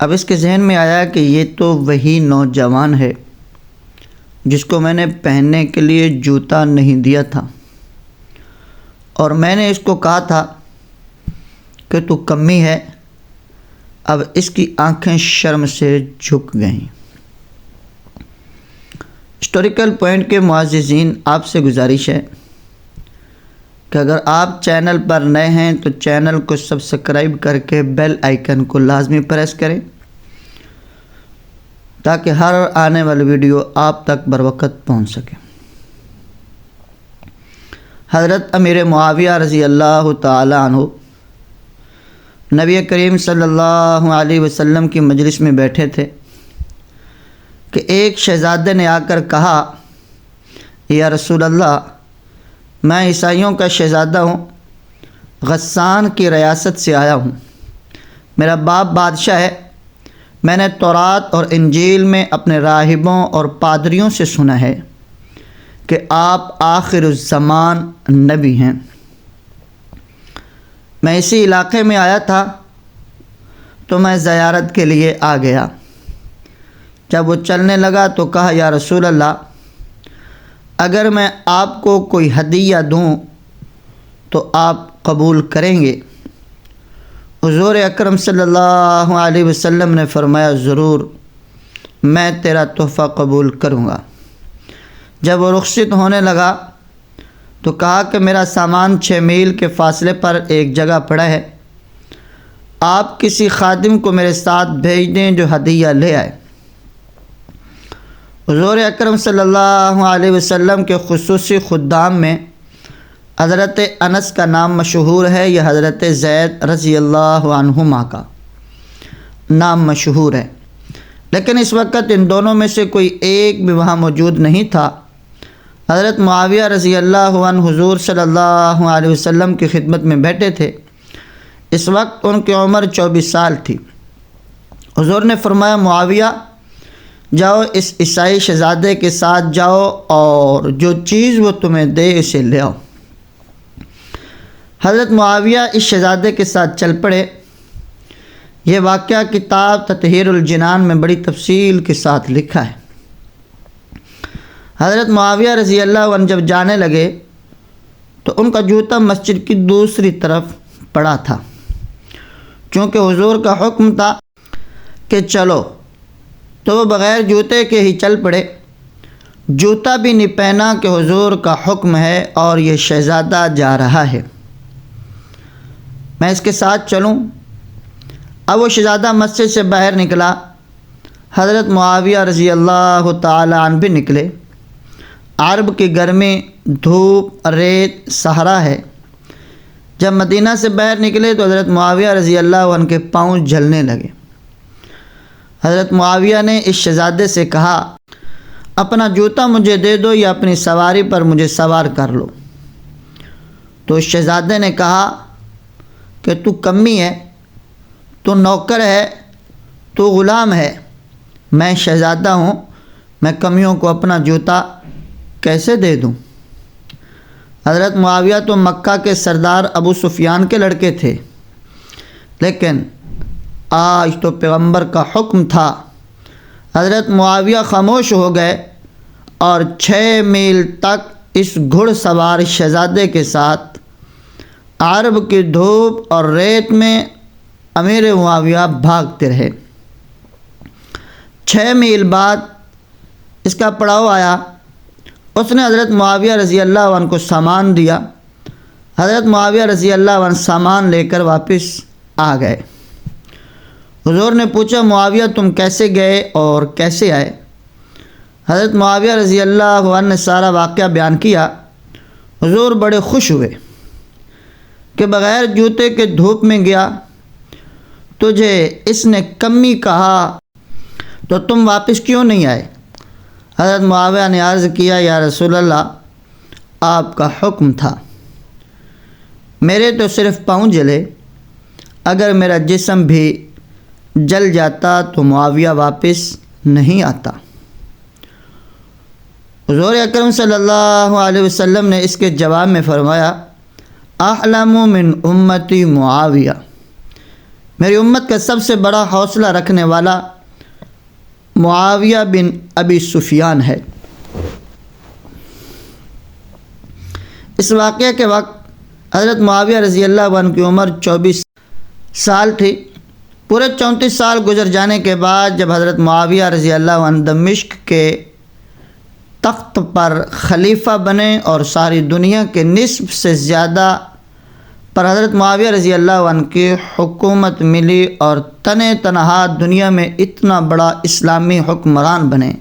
اب اس کے ذہن میں آیا کہ یہ تو وہی نوجوان ہے جس کو میں نے پہننے کے لیے جوتا نہیں دیا تھا، اور میں نے اس کو کہا تھا کہ تو کمی ہے۔ اب اس کی آنکھیں شرم سے جھک گئیں۔ ہسٹوریکل پوائنٹ کے معززین، آپ سے گزارش ہے کہ اگر آپ چینل پر نئے ہیں تو چینل کو سبسکرائب کر کے بیل آئیکن کو لازمی پریس کریں تاکہ ہر آنے والی ویڈیو آپ تک بروقت پہنچ سکے۔ حضرت امیر معاویہ رضی اللہ تعالی عنہ نبی کریم صلی اللہ علیہ وسلم کی مجلس میں بیٹھے تھے کہ ایک شہزادے نے آ کر کہا، یا رسول اللہ، میں عیسائیوں کا شہزادہ ہوں، غسان کی ریاست سے آیا ہوں، میرا باپ بادشاہ ہے، میں نے تورات اور انجیل میں اپنے راہبوں اور پادریوں سے سنا ہے کہ آپ آخر الزمان نبی ہیں۔ میں اسی علاقے میں آیا تھا تو میں زیارت کے لیے آ گیا۔ جب وہ چلنے لگا تو کہا، یا رسول اللہ، اگر میں آپ کو کوئی ہدیہ دوں تو آپ قبول کریں گے؟ حضور اکرم صلی اللہ علیہ وسلم نے فرمایا، ضرور، میں تیرا تحفہ قبول کروں گا۔ جب وہ رخصت ہونے لگا تو کہا کہ میرا سامان 6 میل کے فاصلے پر ایک جگہ پڑا ہے، آپ کسی خادم کو میرے ساتھ بھیج دیں جو ہدیہ لے آئے۔ حضور اکرم صلی اللہ علیہ وسلم کے خصوصی خدام میں حضرت انس کا نام مشہور ہے، یا حضرت زید رضی اللہ عنہما کا نام مشہور ہے، لیکن اس وقت ان دونوں میں سے کوئی ایک بھی وہاں موجود نہیں تھا۔ حضرت معاویہ رضی اللہ عنہ حضور صلی اللہ علیہ وسلم کی خدمت میں بیٹھے تھے۔ اس وقت ان کی عمر 24 سال تھی۔ حضور نے فرمایا، معاویہ، جاؤ اس عیسائی شہزادے کے ساتھ جاؤ اور جو چیز وہ تمہیں دے اسے لے آؤ۔ حضرت معاویہ اس شہزادے کے ساتھ چل پڑے۔ یہ واقعہ کتاب تطہیر الجنان میں بڑی تفصیل کے ساتھ لکھا ہے۔ حضرت معاویہ رضی اللہ عنہ جب جانے لگے تو ان کا جوتا مسجد کی دوسری طرف پڑا تھا۔ چونکہ حضور کا حکم تھا کہ چلو، تو وہ بغیر جوتے کے ہی چل پڑے۔ جوتا بھی نہیں پہنا کہ حضور کا حکم ہے اور یہ شہزادہ جا رہا ہے، میں اس کے ساتھ چلوں۔ اب وہ شہزادہ مسجد سے باہر نکلا، حضرت معاویہ رضی اللہ تعالی عنہ بھی نکلے۔ عرب کی گرمی، دھوپ، ریت، صحرا ہے۔ جب مدینہ سے باہر نکلے تو حضرت معاویہ رضی اللہ عنہ کے پاؤں جلنے لگے۔ حضرت معاویہ نے اس شہزادے سے کہا، اپنا جوتا مجھے دے دو یا اپنی سواری پر مجھے سوار کر لو۔ تو اس شہزادے نے کہا کہ تو کمی ہے، تو نوکر ہے، تو غلام ہے، میں شہزادہ ہوں، میں کمیوں کو اپنا جوتا کیسے دے دوں؟ حضرت معاویہ تو مکہ کے سردار ابو سفیان کے لڑکے تھے، لیکن آج تو پیغمبر کا حکم تھا۔ حضرت معاویہ خاموش ہو گئے اور 6 میل تک اس گھڑ سوار شہزادے کے ساتھ عرب کی دھوپ اور ریت میں امیر معاویہ بھاگتے رہے۔ 6 میل بعد اس کا پڑاؤ آیا۔ اس نے حضرت معاویہ رضی اللہ عنہ کو سامان دیا۔ حضرت معاویہ رضی اللہ عنہ سامان لے کر واپس آ گئے۔ حضور نے پوچھا، معاویہ تم کیسے گئے اور کیسے آئے؟ حضرت معاویہ رضی اللہ عنہ نے سارا واقعہ بیان کیا۔ حضور بڑے خوش ہوئے کہ بغیر جوتے کے دھوپ میں گیا، تجھے اس نے کمی کہا تو تم واپس کیوں نہیں آئے؟ حضرت معاویہ نے عرض کیا، یا رسول اللہ، آپ کا حکم تھا، میرے تو صرف پاؤں جلے، اگر میرا جسم بھی جل جاتا تو معاویہ واپس نہیں آتا۔ حضور اکرم صلی اللہ علیہ وسلم نے اس کے جواب میں فرمایا، احلم من امتی معاویہ، میری امت کا سب سے بڑا حوصلہ رکھنے والا معاویہ بن ابی سفیان ہے۔ اس واقعے کے وقت حضرت معاویہ رضی اللہ عنہ کی عمر 24 سال تھی۔ پورے 34 سال گزر جانے کے بعد جب حضرت معاویہ رضی اللہ عنہ دمشق کے تخت پر خلیفہ بنے اور ساری دنیا کے نصف سے زیادہ پر حضرت معاویہ رضی اللہ عنہ کی حکومت ملی اور تنِ تنہا دنیا میں اتنا بڑا اسلامی حکمران بنے۔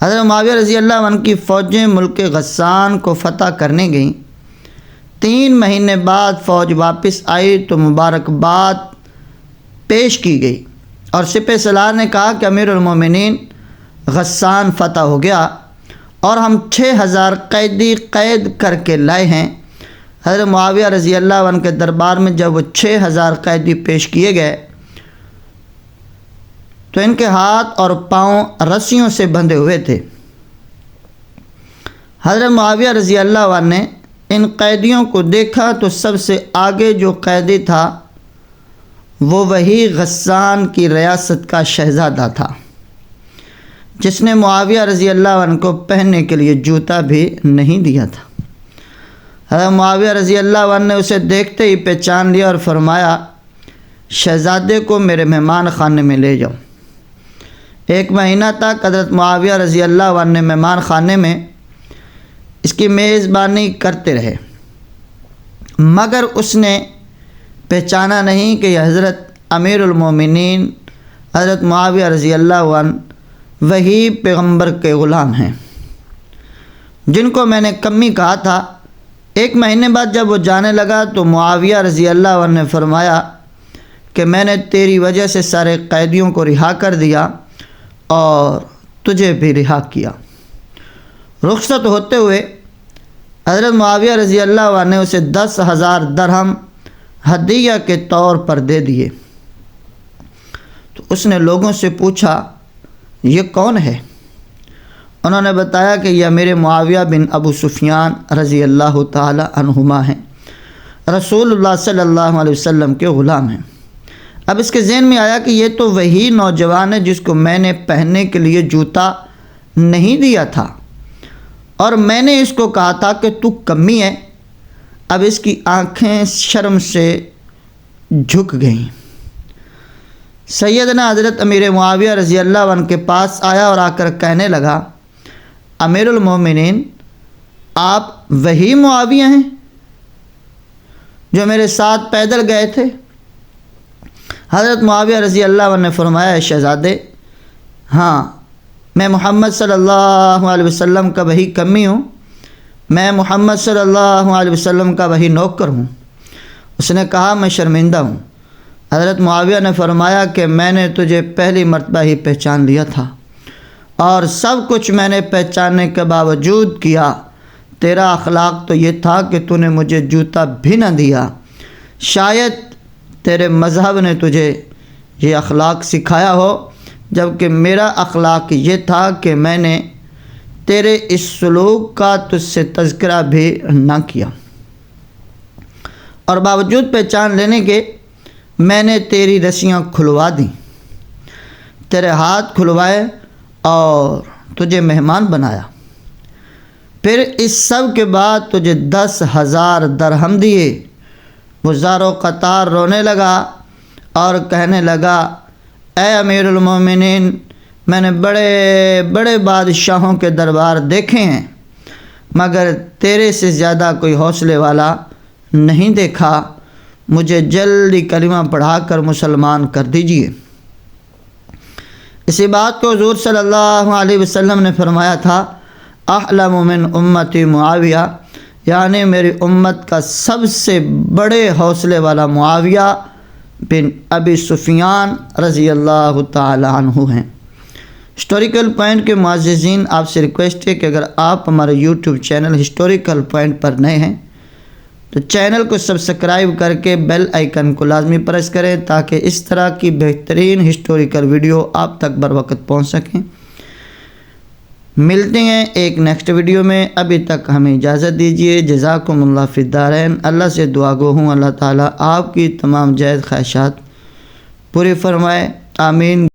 حضرت معاویہ رضی اللہ عنہ کی فوجیں ملک غسان کو فتح کرنے گئیں۔ 3 مہینے بعد فوج واپس آئی تو مبارکباد پیش کی گئی اور سپہ سالار نے کہا کہ امیر المومنین غسان فتح ہو گیا اور ہم 6000 قیدی قید کر کے لائے ہیں۔ حضرت معاویہ رضی اللہ عنہ کے دربار میں جب وہ 6000 قیدی پیش کیے گئے تو ان کے ہاتھ اور پاؤں رسیوں سے بندھے ہوئے تھے۔ حضرت معاویہ رضی اللہ عنہ نے ان قیدیوں کو دیکھا تو سب سے آگے جو قیدی تھا وہ وہی غسان کی ریاست کا شہزادہ تھا جس نے معاویہ رضی اللہ عنہ کو پہننے کے لیے جوتا بھی نہیں دیا تھا۔ حضرت معاویہ رضی اللہ عنہ نے اسے دیکھتے ہی پہچان لیا اور فرمایا، شہزادے کو میرے مہمان خانے میں لے جاؤ۔ 1 مہینہ تک حضرت معاویہ رضی اللہ عنہ نے مہمان خانے میں اس کی میزبانی کرتے رہے، مگر اس نے پہچانا نہیں کہ یہ حضرت امیر المومنین حضرت معاویہ رضی اللہ عنہ وہی پیغمبر کے غلام ہیں جن کو میں نے کمی کہا تھا۔ 1 مہینے بعد جب وہ جانے لگا تو معاویہ رضی اللہ عنہ نے فرمایا کہ میں نے تیری وجہ سے سارے قیدیوں کو رہا کر دیا اور تجھے بھی رہا کیا۔ رخصت ہوتے ہوئے حضرت معاویہ رضی اللہ عنہ نے اسے 10,000 درہم ہدیہ کے طور پر دے دیے۔ تو اس نے لوگوں سے پوچھا، یہ کون ہے؟ انہوں نے بتایا کہ یہ میرے معاویہ بن ابو سفیان رضی اللہ تعالی عنہما ہیں، رسول اللہ صلی اللہ علیہ وسلم کے غلام ہیں۔ اب اس کے ذہن میں آیا کہ یہ تو وہی نوجوان ہے جس کو میں نے پہننے کے لیے جوتا نہیں دیا تھا اور میں نے اس کو کہا تھا کہ تو کمی ہے۔ اب اس کی آنکھیں شرم سے جھک گئیں۔ سیدنا حضرت امیر معاویہ رضی اللہ عنہ کے پاس آیا اور آ کر کہنے لگا، امیر المومنین، آپ وہی معاویہ ہیں جو میرے ساتھ پیدل گئے تھے؟ حضرت معاویہ رضی اللہ عنہ نے فرمایا، شہزادے، ہاں، میں محمد صلی اللہ علیہ وسلم کا وہی کمی ہوں، میں محمد صلی اللہ علیہ وسلم کا وہی نوکر ہوں۔ اس نے کہا، میں شرمندہ ہوں۔ حضرت معاویہ نے فرمایا کہ میں نے تجھے پہلی مرتبہ ہی پہچان لیا تھا اور سب کچھ میں نے پہچاننے کے باوجود کیا۔ تیرا اخلاق تو یہ تھا کہ تو نے مجھے جوتا بھی نہ دیا۔ شاید تیرے مذہب نے تجھے یہ اخلاق سکھایا ہو، جبکہ میرا اخلاق یہ تھا کہ میں نے تیرے اس سلوک کا تجھ سے تذکرہ بھی نہ کیا، اور باوجود پہچان لینے کے میں نے تیری رسیاں کھلوا دیں، تیرے ہاتھ کھلوائے اور تجھے مہمان بنایا۔ پھر اس سب کے بعد تجھے 10,000 درہم دیے۔ وہ زار و قطار رونے لگا اور کہنے لگا، اے امیر المومنین، میں نے بڑے بڑے بادشاہوں کے دربار دیکھے ہیں مگر تیرے سے زیادہ کوئی حوصلے والا نہیں دیکھا۔ مجھے جلدی کلمہ پڑھا کر مسلمان کر دیجیے۔ اسی بات کو حضور صلی اللہ علیہ وسلم نے فرمایا تھا، احلم من امتی معاویہ، یعنی میری امت کا سب سے بڑے حوصلے والا معاویہ بن ابی سفیان رضی اللہ تعالی عنہ ہیں۔ ہسٹوریکل پوائنٹ کے معززین، آپ سے ریکویسٹ ہے کہ اگر آپ ہمارے یوٹیوب چینل ہسٹوریکل پوائنٹ پر نئے ہیں تو چینل کو سبسکرائب کر کے بیل آئیکن کو لازمی پریس کریں تاکہ اس طرح کی بہترین ہسٹوریکل ویڈیو آپ تک بر وقت پہنچ سکیں۔ ملتے ہیں ایک نیکسٹ ویڈیو میں، ابھی تک ہمیں اجازت دیجیے۔ جزاکم اللہ فی الدارین۔ اللہ سے دعا گو ہوں اللہ تعالیٰ آپ کی تمام جائز خواہشات پوری فرمائے آمین۔